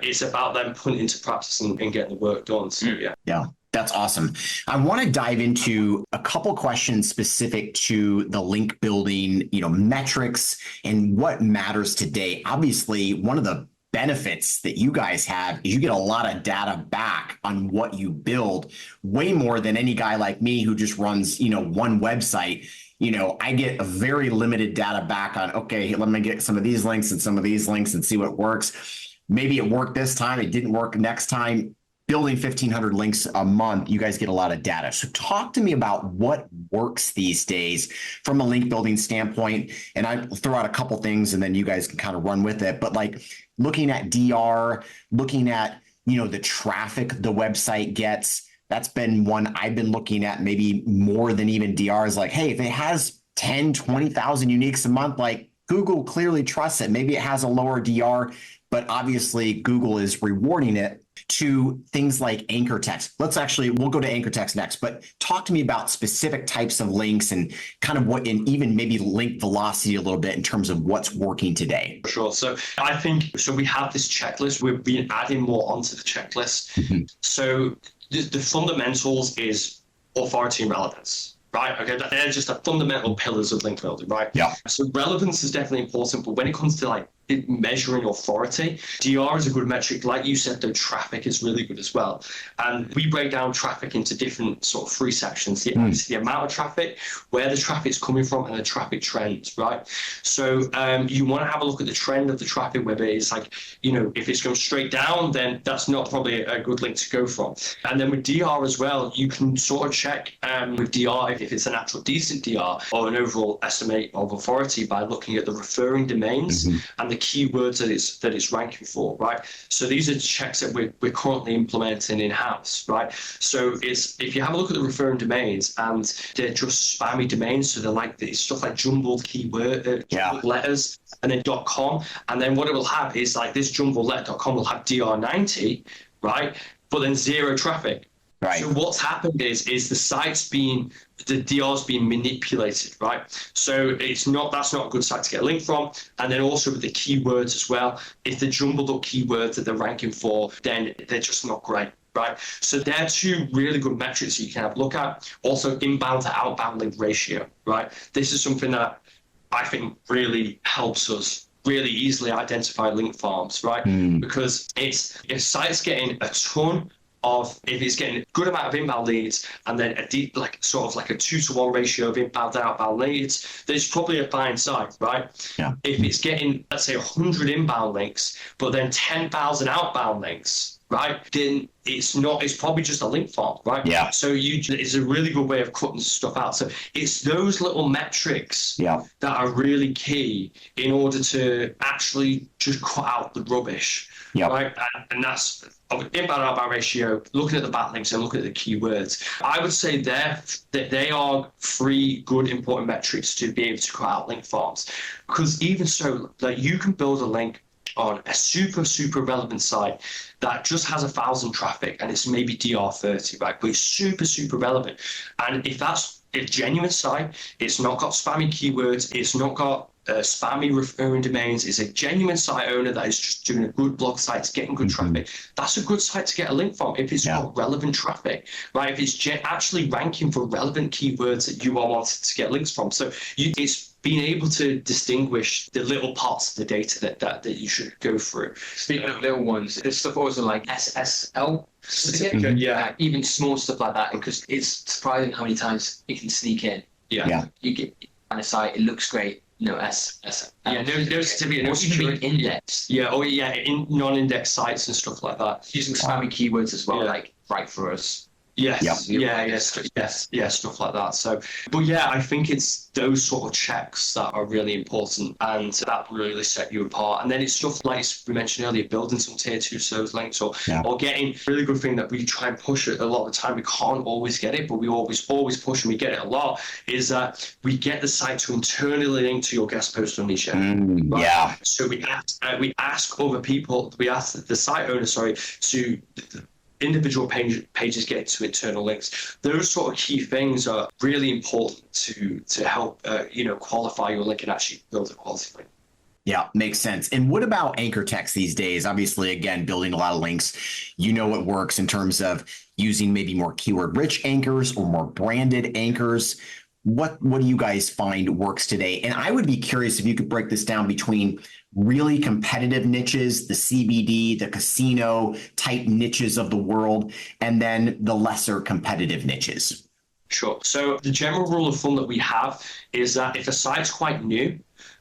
Speaker 2: It's about them putting into practice and getting the work done. So,
Speaker 1: Yeah, that's awesome. I want to dive into a couple questions specific to the link building, metrics and what matters today. Obviously, one of the benefits that you guys have is you get a lot of data back on what you build, way more than any guy like me who just runs, one website. I get a very limited data back on, okay, let me get some of these links and some of these links and see what works. Maybe it worked this time, it didn't work next time. Building 1,500 links a month, you guys get a lot of data. So talk to me about what works these days from a link building standpoint. And I throw out a couple things and then you guys can kind of run with it. But like looking at DR, looking at, the traffic the website gets, that's been one I've been looking at maybe more than even DR is like, hey, if it has 10, 20,000 uniques a month, like Google clearly trusts it. Maybe it has a lower DR, but obviously Google is rewarding it. To things like anchor text. We'll go to anchor text next, but talk to me about specific types of links and kind of what, and even maybe link velocity a little bit in terms of what's working today.
Speaker 2: Sure. So I think, we have this checklist. We've been adding more onto the checklist. So the fundamentals is authority and relevance. Right. Okay. They're just the fundamental pillars of link building. Right.
Speaker 1: Yeah.
Speaker 2: So relevance is definitely important, but when it comes to measuring authority, DR is a good metric. Like you said, though, traffic is really good as well. And we break down traffic into different sort of three sections. The amount of traffic, where the traffic's coming from, and the traffic trends. Right. So you want to have a look at the trend of the traffic, whether it's if it's going straight down, then that's not probably a good link to go from. And then with DR as well, you can sort of check with DR if it's an actual decent DR or an overall estimate of authority by looking at the referring domains and the keywords that it's ranking for, right? So these are checks that we're currently implementing in-house, right? So if you have a look at the referring domains and they're just spammy domains, so they're like stuff like jumbled keyword jumbled letters and then .com, and then what it will have is like this jumbled letter.com will have DR90, right? But then zero traffic.
Speaker 1: Right.
Speaker 2: So what's happened is the DR's being manipulated, right? So that's not a good site to get a link from. And then also with the keywords as well, if the jumbled up keywords that they're ranking for, then they're just not great, right? So they're two really good metrics that you can have a look at. Also inbound to outbound link ratio, right? This is something that I think really helps us really easily identify link farms, right? Because if sites getting a ton of if it's getting a good amount of inbound leads and then a deep, like sort of like a 2-to-1 ratio of inbound and outbound leads, then it's probably a fine site, right?
Speaker 1: Yeah.
Speaker 2: If it's getting, let's say, 100 inbound links, but then 10,000 outbound links, right? Then it's not, it's probably just a link farm, right?
Speaker 1: Yeah.
Speaker 2: So it's a really good way of cutting stuff out. So it's those little metrics
Speaker 1: Yeah.
Speaker 2: that are really key in order to actually just cut out the rubbish.
Speaker 1: Yeah.
Speaker 2: Right. And that's inbound outbound ratio, looking at the backlinks and looking at the keywords. I would say that they are 3 good important metrics to be able to cut out link farms. Because even so, like, you can build a link on a super relevant site that just has 1,000 traffic and it's maybe DR30, right? But it's super relevant. And if that's a genuine site, it's not got spammy keywords, it's not got spammy referring domains, it's a genuine site owner that is just doing a good blog site, it's getting good traffic. That's a good site to get a link from if it's got relevant traffic, right? If it's actually ranking for relevant keywords that you are wanting to get links from. So it's being able to distinguish the little parts of the data that you should go through.
Speaker 3: Speaking of little ones, there's stuff also like SSL.
Speaker 2: Yeah.
Speaker 3: Even small stuff like that, because it's surprising how many times it can sneak in.
Speaker 2: Yeah.
Speaker 3: You get on a site, it looks great. No
Speaker 2: no certificate, no
Speaker 3: security index.
Speaker 2: Yeah, in non-index sites and stuff like that.
Speaker 3: Using spammy keywords as well, like right for us.
Speaker 2: Yes, stuff like that. So, but yeah, I think it's those sort of checks that are really important and that really set you apart. And then it's stuff like we mentioned earlier, building some tier 2 service links or getting really good thing that we try and push it a lot of the time. We can't always get it, but we always push and we get it a lot, is that we get the site to internally link to your guest post on niche. Right?
Speaker 1: Yeah.
Speaker 2: So we ask other people, we ask the site owner, to individual pages get to internal links. Those sort of key things are really important to help qualify your link and actually build a quality link.
Speaker 1: Yeah, makes sense. And what about anchor text these days? Obviously, again, building a lot of links, what works in terms of using maybe more keyword rich anchors or more branded anchors. What do you guys find works today? And I would be curious if you could break this down between really competitive niches, the CBD, the casino type niches of the world, and then the lesser competitive niches.
Speaker 2: Sure. So the general rule of thumb that we have is that if a site's quite new,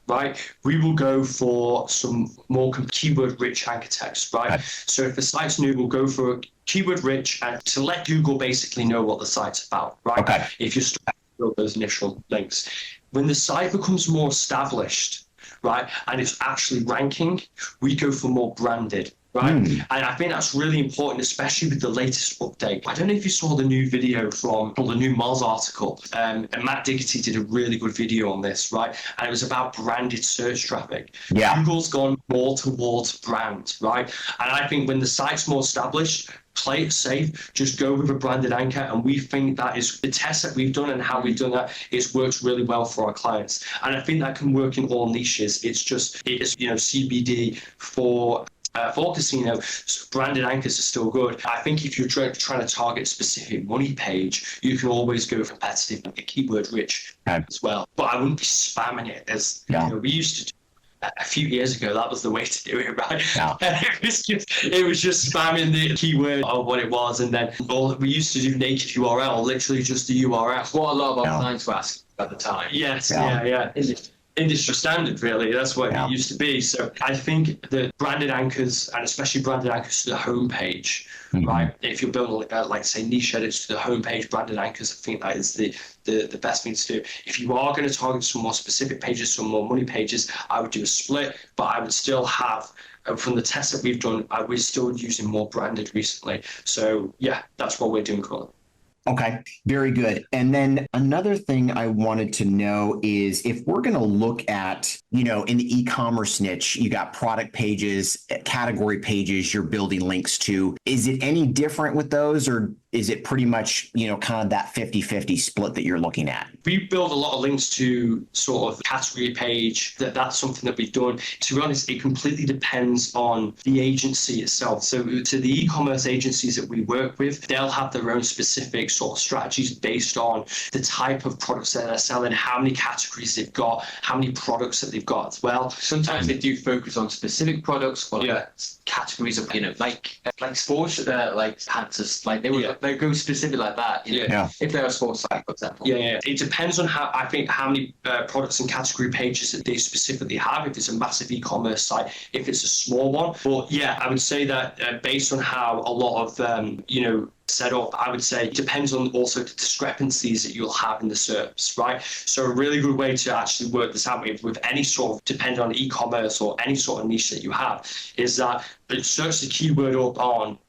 Speaker 2: right, we will go for some more keyword-rich anchor text, right? So if the site's new, we'll go for a keyword-rich and to let Google basically know what the site's about, right?
Speaker 1: Okay.
Speaker 2: If you're starting to build those initial links. When the site becomes more established, right, and it's actually ranking, we go for more branded, right? And I think that's really important, especially with the latest update. I don't know if you saw the new video from the new Moz article, and Matt Diggity did a really good video on this, right? And it was about branded search traffic.
Speaker 1: Yeah.
Speaker 2: Google's gone more towards brand, right? And I think when the site's more established, play it safe, just go with a branded anchor. And we think that is the test that we've done and how we've done that. It's worked really well for our clients. And I think that can work in all niches. It's CBD for casino, branded anchors are still good. I think if you're trying to target a specific money page, you can always go competitive and keyword rich as well. But I wouldn't be spamming it as we used to do. A few years ago, that was the way to do it, right?
Speaker 1: Yeah.
Speaker 2: it was just spamming the keyword of what it was, and then we used to do naked URL, literally just the URL.
Speaker 3: What a lot of our clients were asking at the time.
Speaker 2: Yes, yeah. Industry standard, really. That's what it used to be. So I think the branded anchors, and especially branded anchors to the homepage, right? If you're building like say niche edits to the homepage, branded anchors, I think that is the best thing to do. If you are going to target some more specific pages, some more money pages, I would do a split, but I would still have, from the tests that we've done, we're still using more branded recently. So yeah, that's what we're doing currently.
Speaker 1: Okay, very good. And then another thing I wanted to know is if we're going to look at, in the e-commerce niche, you got product pages, category pages you're building links to. Is it any different with those, or is it pretty much, kind of that 50-50 split that you're looking at?
Speaker 2: We build a lot of links to sort of category page. That's something that we've done. To be honest, it completely depends on the agency itself. So to the e-commerce agencies that we work with, they'll have their own specific sort of strategies based on the type of products that they're selling, how many categories they've got, how many products that they've got as well.
Speaker 3: Sometimes they do focus on specific products or categories of, like sports, like Panthers, like they go specific like that. If they're a sports site, for example.
Speaker 2: It depends on how many products and category pages that they specifically have. If it's a massive e-commerce site, if it's a small one. But I would say that based on how a lot of set up, I would say it depends on also the discrepancies that you'll have in the SERPs, right? So a really good way to actually work this out with any sort of, depending on e-commerce or any sort of niche that you have, is that search the keyword up on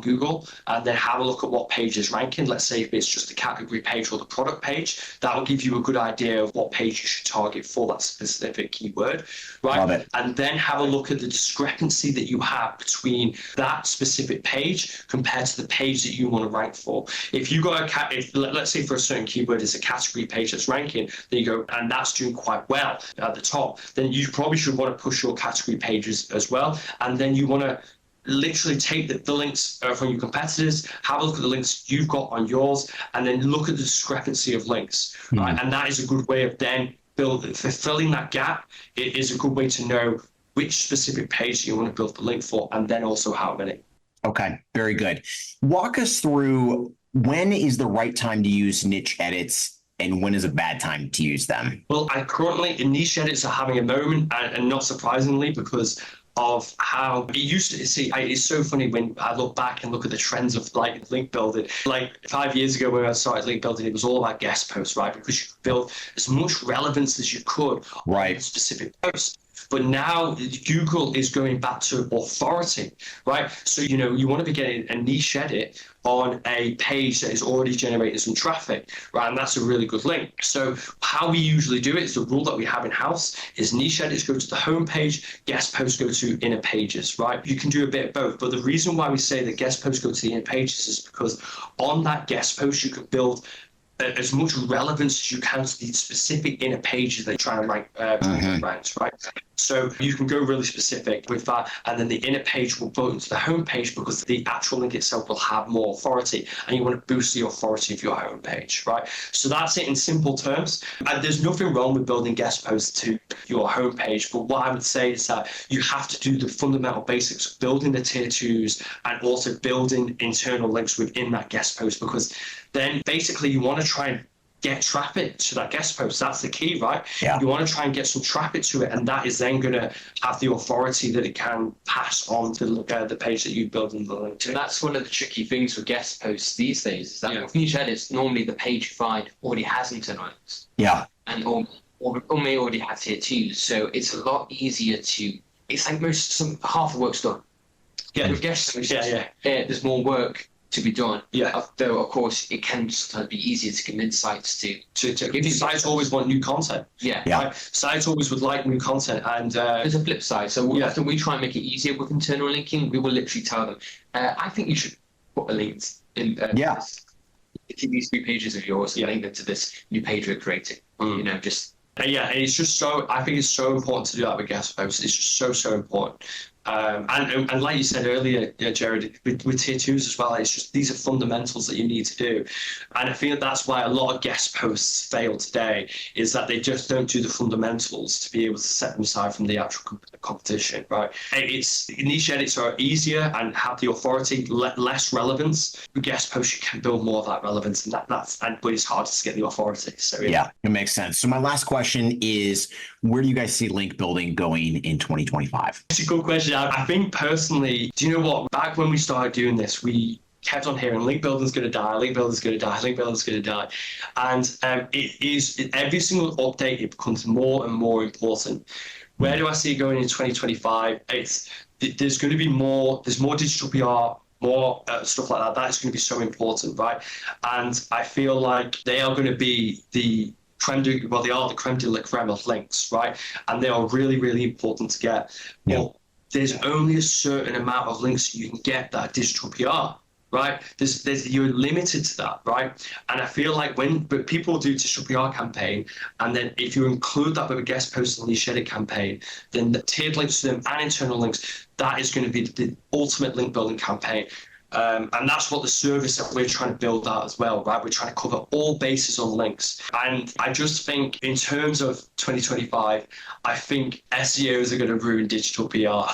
Speaker 2: Google and then have a look at what page is ranking. Let's say if it's just the category page or the product page, that will give you a good idea of what page you should target for that specific keyword, right?
Speaker 1: Love it.
Speaker 2: And then have a look at the discrepancy that you have between that specific page compared to the page that you want to rank for. If you got let's say for a certain keyword is a category page that's ranking, there you go, and that's doing quite well at the top, then you probably should want to push your category pages as well. And then you want to literally take the links from your competitors, have a look at the links you've got on yours, and then look at the discrepancy of links, right? And that is a good way of then fulfilling that gap. It is a good way to know which specific page you want to build the link for, and then also how many.
Speaker 1: Okay, very good. Walk us through, when is the right time to use niche edits and when is a bad time to use them?
Speaker 2: Well, niche edits are having a moment, and not surprisingly, because of how it used to see. It's so funny when I look back and look at the trends of like link building. Like 5 years ago when I started link building, it was all about guest posts, right? Because you could build as much relevance as you could on a specific post. But now Google is going back to authority, right? So, you want to be getting a niche edit on a page that is already generating some traffic, right? And that's a really good link. So how we usually do it is the rule that we have in-house is niche edits go to the home page, guest posts go to inner pages, right? You can do a bit of both. But the reason why we say that guest posts go to the inner pages is because on that guest post, you can build as much relevance as you can to the specific inner pages they're trying to rank brands, right? So you can go really specific with that, and then the inner page will go into the home page because the actual link itself will have more authority, and you want to boost the authority of your home page, right? So that's it in simple terms. And there's nothing wrong with building guest posts to your home page, but what I would say is that you have to do the fundamental basics of building the tier 2s and also building internal links within that guest post, because then basically you want to try and get traffic to that guest post. That's the key, right?
Speaker 1: Yeah.
Speaker 2: You want to try and get some traffic to it, and that is then going to have the authority that it can pass on to the page that you build in the link to.
Speaker 3: And that's one of the tricky things with guest posts these days, is that with niche edits, normally the page you find already has internal links.
Speaker 1: Yeah.
Speaker 3: And or may already have tier 2s. So it's a lot easier to, it's like half the work's done.
Speaker 2: Yeah.
Speaker 3: With guest posts, there's more work to be done.
Speaker 2: Yeah.
Speaker 3: Though, of course, it can sometimes be easier to convince sites to
Speaker 2: give you. Sites always want new content.
Speaker 3: Yeah.
Speaker 2: Right? Sites always would like new content, and
Speaker 3: there's a flip side. So after we try and make it easier with internal linking, we will literally tell them, I think you should put a link in. These 3 pages of yours and link them to this new page we're creating. Just.
Speaker 2: And it's just so. I think it's so important to do that with guest posts. It's just so important. And like you said earlier, Jared, with tier 2s as well, it's just these are fundamentals that you need to do. And I feel that's why a lot of guest posts fail today, is that they just don't do the fundamentals to be able to set them aside from the actual competition, right? It's niche edits are easier and have the authority, less relevance. With guest posts, you can build more of that relevance, and but it's harder to get the authority. So
Speaker 1: yeah, it makes sense. So my last question is, where do you guys see link building going in 2025?
Speaker 2: It's a good question. I think personally, do you know what? Back when we started doing this, we kept on hearing link building's going to die, link building's going to die, link building's going to die. And every single update, it becomes more and more important. Where do I see it going in 2025? There's going to be there's more digital PR, more stuff like that. That's going to be so important, right? And I feel like they are going to be they are the creme de la creme of links, right? And they are really, really important to get.
Speaker 1: Yeah.
Speaker 2: But there's only a certain amount of links you can get that are digital PR, right? You're limited to that, right? And I feel like but people do digital PR campaign, and then if you include that with a guest post on the Shed It campaign, then the tiered links to them and internal links, that is going to be the ultimate link building campaign. And that's what the service that we're trying to build out as well, right? We're trying to cover all bases on links. And I just think in terms of 2025, I think SEOs are going to ruin digital PR.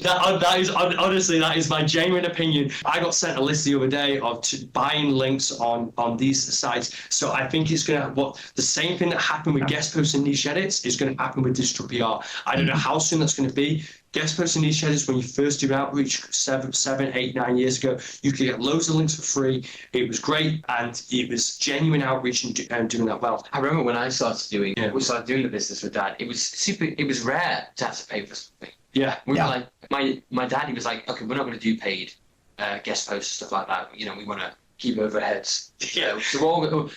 Speaker 2: that is honestly, that is my genuine opinion. I got sent a list the other day of buying links on these sites. So I think it's going to, the same thing that happened with guest posts and niche edits is going to happen with digital PR. I don't know how soon that's going to be. Guest posts and niche edits, when you first do outreach 7, 8, 9 years ago, you could get loads of links for free. It was great, and it was genuine outreach and doing that well.
Speaker 3: I remember when I started doing the business with Dad, it was rare to have to pay for something.
Speaker 2: Yeah.
Speaker 3: We were like, my dad, he was like, okay, we're not going to do paid guest posts, stuff like that. You know, we want to keep overheads.
Speaker 2: Yeah.
Speaker 3: So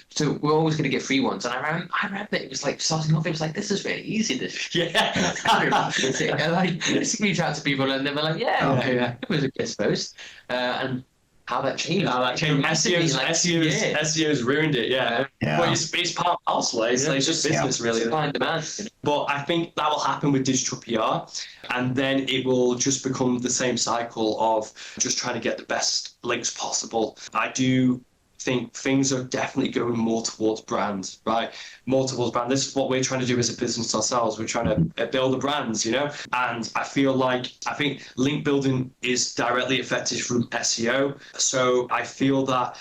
Speaker 3: we're always going to get free ones. And I remember it was like starting off. It was like, this is really easy. This.
Speaker 2: Yeah.
Speaker 3: And like reach out to people, and they were like, yeah, it was a guest post. And how that changed.
Speaker 2: SEO's ruined it. Yeah. But it's part of hustle. It's just business, really.
Speaker 3: Supply and demand.
Speaker 2: But I think that will happen with digital PR, and then it will just become the same cycle of just trying to get the best links possible. I do think things are definitely going more towards brand, right? More towards brand. This is what we're trying to do as a business ourselves. We're trying to build the brands, you know? And I think link building is directly affected from SEO. So I feel that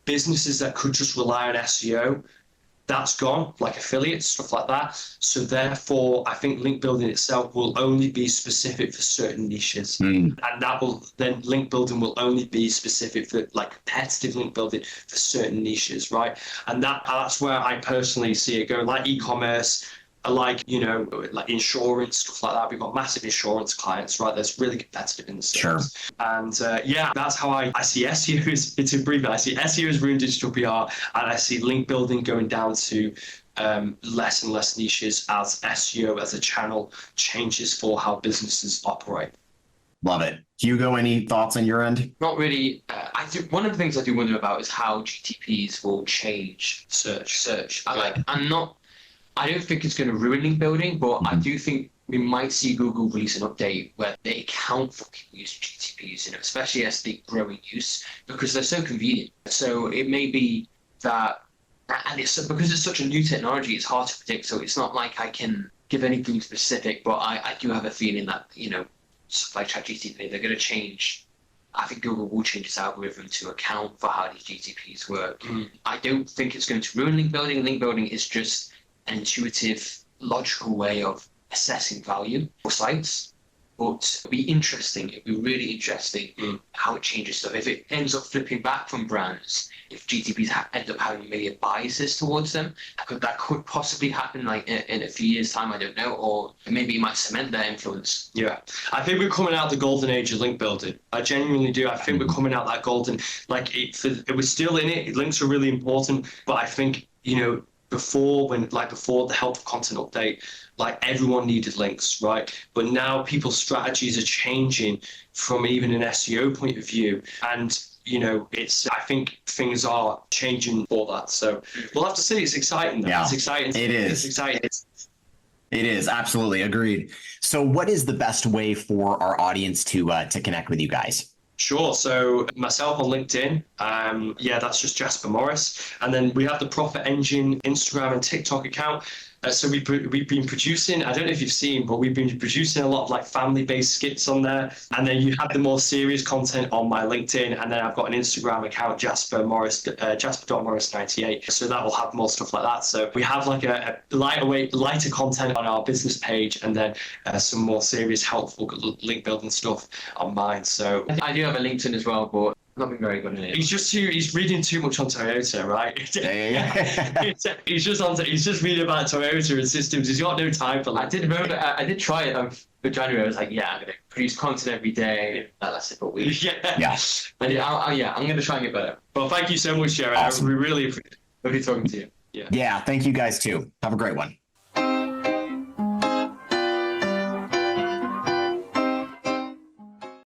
Speaker 2: businesses that could just rely on SEO, that's gone, like affiliates, stuff like that. So therefore, I think link building itself will only be specific for certain niches. And link building will only be specific for like competitive link building for certain niches, right? And that's where I personally see it going, like e-commerce, like, you know, like insurance, stuff like that. We've got massive insurance clients, right? That's really competitive in the space.
Speaker 1: Sure.
Speaker 2: And that's how I see SEO it's improving. I see SEO as ruined digital PR, and I see link building going down to less and less niches as SEO as a channel changes for how businesses operate.
Speaker 1: Love it. Hugo, any thoughts on your end?
Speaker 3: Not really. One of the things I do wonder about is how GTPs will change search. I don't think it's going to ruin link building, but I do think we might see Google release an update where they account for people using GTPs, you know, especially as they grow in use, because they're so convenient. So it may be that, and because it's such a new technology, it's hard to predict. So it's not like I can give anything specific, but I do have a feeling that, you know, stuff like ChatGTP, they're going to change. I think Google will change its algorithm to account for how these GTPs work. I don't think it's going to ruin link building. Link building is just an intuitive, logical way of assessing value for sites. But it'd be interesting, it'd be really interesting how it changes stuff. If it ends up flipping back from brands, if GTPs end up having maybe biases towards them, that could possibly happen like in a few years' time, I don't know, or maybe it might cement their influence.
Speaker 2: Yeah, I think we're coming out the golden age of link building. I genuinely do. I think we're coming out that golden, like it was still in it. Links are really important, but I think, you know, before the health content update, like everyone needed links, right? But now people's strategies are changing from even an SEO point of view. And, you know, I think things are changing for that. So we'll have to see. It's exciting though.
Speaker 1: Yeah,
Speaker 2: it's exciting.
Speaker 1: It is.
Speaker 2: It's exciting.
Speaker 1: It is. Absolutely. Agreed. So what is the best way for our audience to connect with you guys?
Speaker 2: Sure. So myself on LinkedIn, that's just Jasper Morris. And then we have the Profit Engine Instagram and TikTok account. So we've been producing, I don't know if you've seen, but we've been producing a lot of like family-based skits on there. And then you have the more serious content on my LinkedIn. And then I've got an Instagram account, Jasper.Morris98. So that will have more stuff like that. So we have like a lighter content on our business page, and then some more serious, helpful link building stuff on mine. So
Speaker 3: I do have a LinkedIn as well, but not been very good at it.
Speaker 2: He's reading too much on Toyota, right? He's just reading about Toyota and systems. He's got no time for that.
Speaker 3: I did try it for January. I was like, I'm going to produce content every day. That lasted for a week.
Speaker 1: Yeah.
Speaker 3: I'm going to try and get better.
Speaker 2: Well, thank you so much, Jared.
Speaker 1: Awesome.
Speaker 2: We really appreciate talking to you.
Speaker 1: Yeah. Thank you guys too. Have a great one.